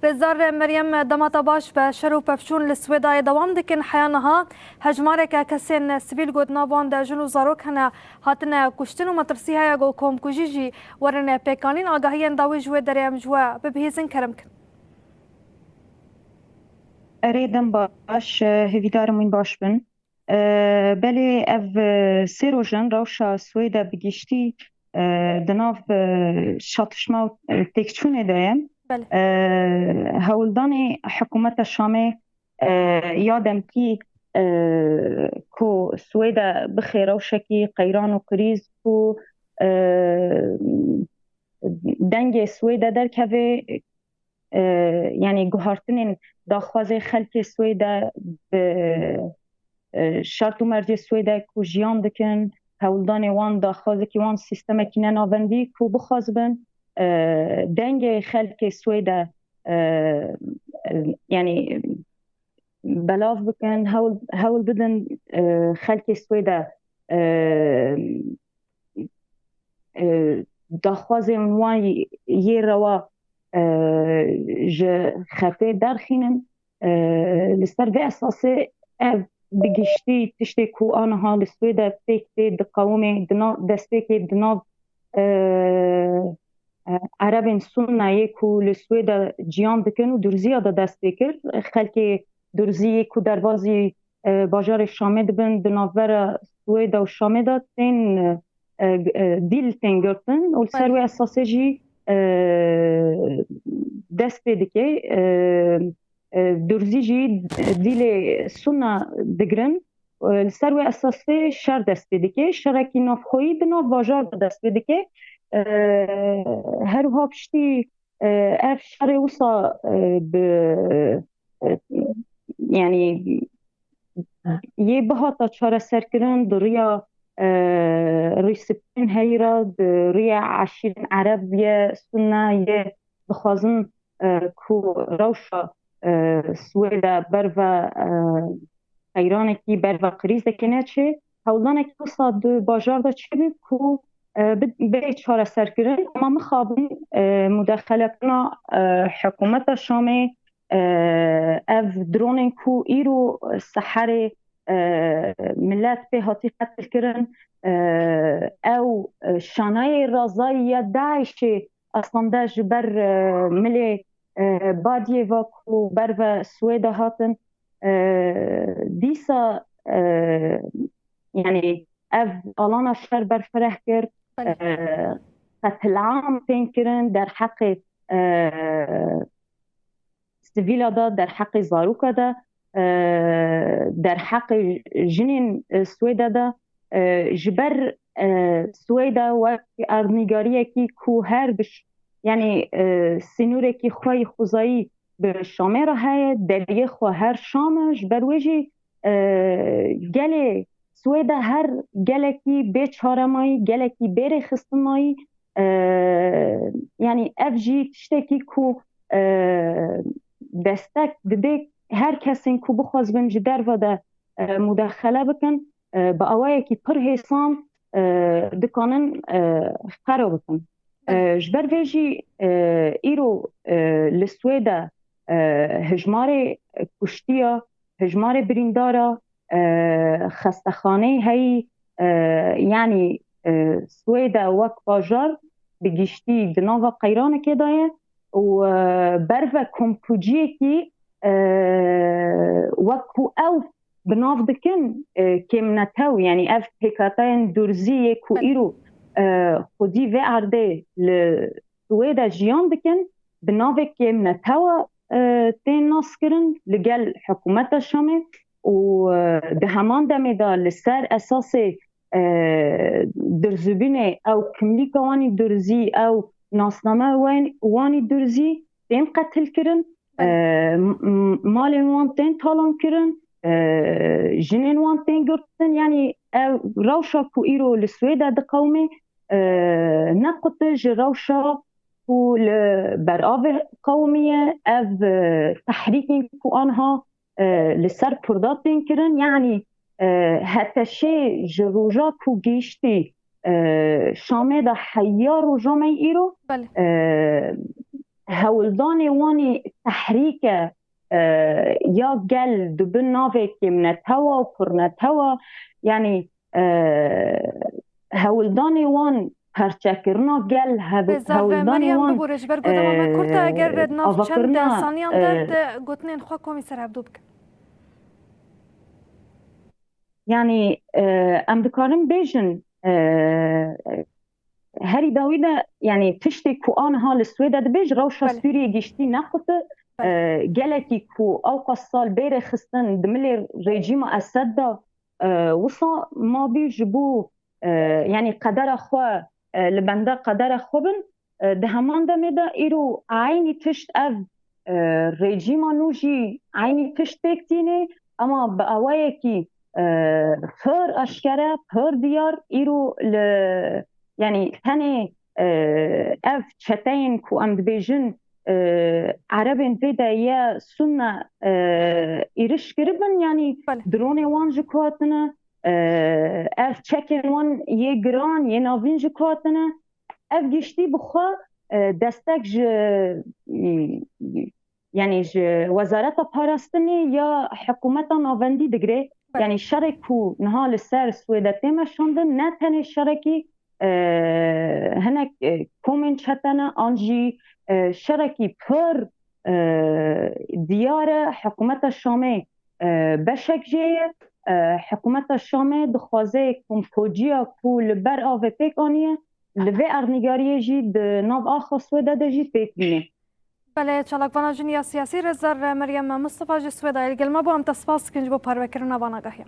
رزار مریم دماتا باش به شرو پفشون لسویدای دوام دکن حیانها هجماره که کسین سیویل گود نابان ده جنو زاروک هنه هاتن کشتن و مطرسی های گو کوم کجیجی ورن پیکانین آگاهیان داوی جوه دریم جوه ببهیزن کرم کن. ریدم باش هویدارمون باش بن بله اف سیروژن روشا سویدا بگیشتی دناف شاتشما تکچونه دایم بله هولدان حکومت شامه یادم کی کو سویدا بخیر روشکی قیران و کریز کو دنگ سویدا در که یعنی گوهارتنین داخواز خلک سویدا شرط و مرجع سویدا کو جیان دکن هولدان وان داخواز کی وان سیستم کی نناوندی کو بخواز بن دنگ خلک سویدا یعنی بلاف بکن هول بدن خلک سویدا داخواز وان یه روا ج خطه درخینن لسر به اساسه بگشتی تشتی کو آنها لسویدا تکتی دقاومه دستکی دناب عربین سنه کو لسویدا جیان بکن و درزی آده دست بکر خلک درزی کو دروازی باجار شامه دبن دنابور سویدا و شامه دا تین دیل تین گرتن و لسر به اساسه جی دست پیدا که درزی جی دیل سونا دگرن سر و اساسه شر دست پیدا که شرکی نافخویی بنا واجار دست پیدا که هر ها پشتی اف شر وصا یعنی یه بهاتا چاره سرکرن دریا ریسپین هیرا دریا عشیر عربیه سنه یه بخوازن کو روشا سویدا برو ایرانکی برو قریز دکنه چه هولانکی وصا دو باجار دا چه بید کو به چاره سرکرن اما مخابن مداخله کنا حکومت شامه اف درونن کو ایرو سحر ملت به هاتی قتل کرن او شانای رازای داعش اصلا ده جبر ملی بادیه و کو بر و سویدا هاتن دیسا یعنی اف آلانا شر بر فرح کرد قتل عام تین کرن در حق سیویلا دا در حق زاروکا دا در حق جنین سویدا دا جبر سویدا و ارنگاریه کی کو هر بش یعنی سینوره کی خوی خوزایی به شامه را های دلیه خو هر شامش برویجی گله سویدا هر گله کی به چارمایی گله کی بره خستمایی یعنی اف جی تشتکی کو دستک دده هر کسی کو بخواز بن جدر و ده مداخله بکن با اوایی که پر حسام دکانن خراب بکن جبر ویجی ایرو لسویدا هجمار کشتیا هجمار بریندارا خستخانه هی یعنی سویدا وک باجار بگیشتی دناوا قیران که دایه و برو کمپوجیه که وکو او بناف دکن که منتو یعنی اف پیکاتاین درزیه کو ایرو خودی و عرده لسویدا جیان دکن بناف که منتو تین ناس کرن لگل حکومت شامه و ده همان دمه دا لسر اساس درزبینه او کملیک وانی درزی او ناسنامه وانی درزی تین قتل کرن مال وان تین تالان کرن جنین وان تین گرتن یعنی روشا کو ایرو لسویدا ده قومه نقطج روشا کو برآب قومیه او تحریک کو آنها لسر پرداتین کرن یعنی حتی شی جروجا کو گیشتی شامه دا حیا روجامه ایرو هولداني واني تحريكه يا قل دبن نافك من توا وكرنا توا يعني هولداني وان هرچکرنا گل بزار هولدانی مریم وان ببورش برگو دمام کرده اگر ناف چند آوکرنا ثانیان درد گوتنین خواه کمیسر عبدو بکن يعني ام دكارم بيجن هري داويدا يعني تشتي كو انها السويدا دبيج روشا بله. سوريا جيشتي نخط جلكي كو اوقا الصال بيري خستن دملي ريجيم اسد وصا ما بيجبو يعني قدر اخوا لبندا قدر اخوبن دهمان دمدا ايرو عيني تشت اف ريجيم نوجي عيني تشتكتيني اما بأوايكي پر اشکره پر دیار ایرو يعني ثاني اف چتين كو ام دبيجن عربين فيدا يا سنة إيرش قربن يعني دروني وان جكواتنا اف چكن وان يجران ينافين جكواتنا اف جشتي بخوا دستك يعني وزارة باراستني يا حكومة نافندي دقري يعني شركو نهال السر سويدا تيما شوندن نتني الشركي هناك كومين شتنا انجي شركي بر ديارة حكومة الشامي بشك جيه حكومة الشامي دخوازي كم فوجيا كو لبر آوه بيك آنيه لوی ارنگاریه جی ناو آخوا سویدا ده جی پیکنه بله چالاک وانا جنیا سیاسی رزار مریم مصطفى جی سویدا الگل ما با هم تصفاس کنج با پروکرنا وانا گاهیم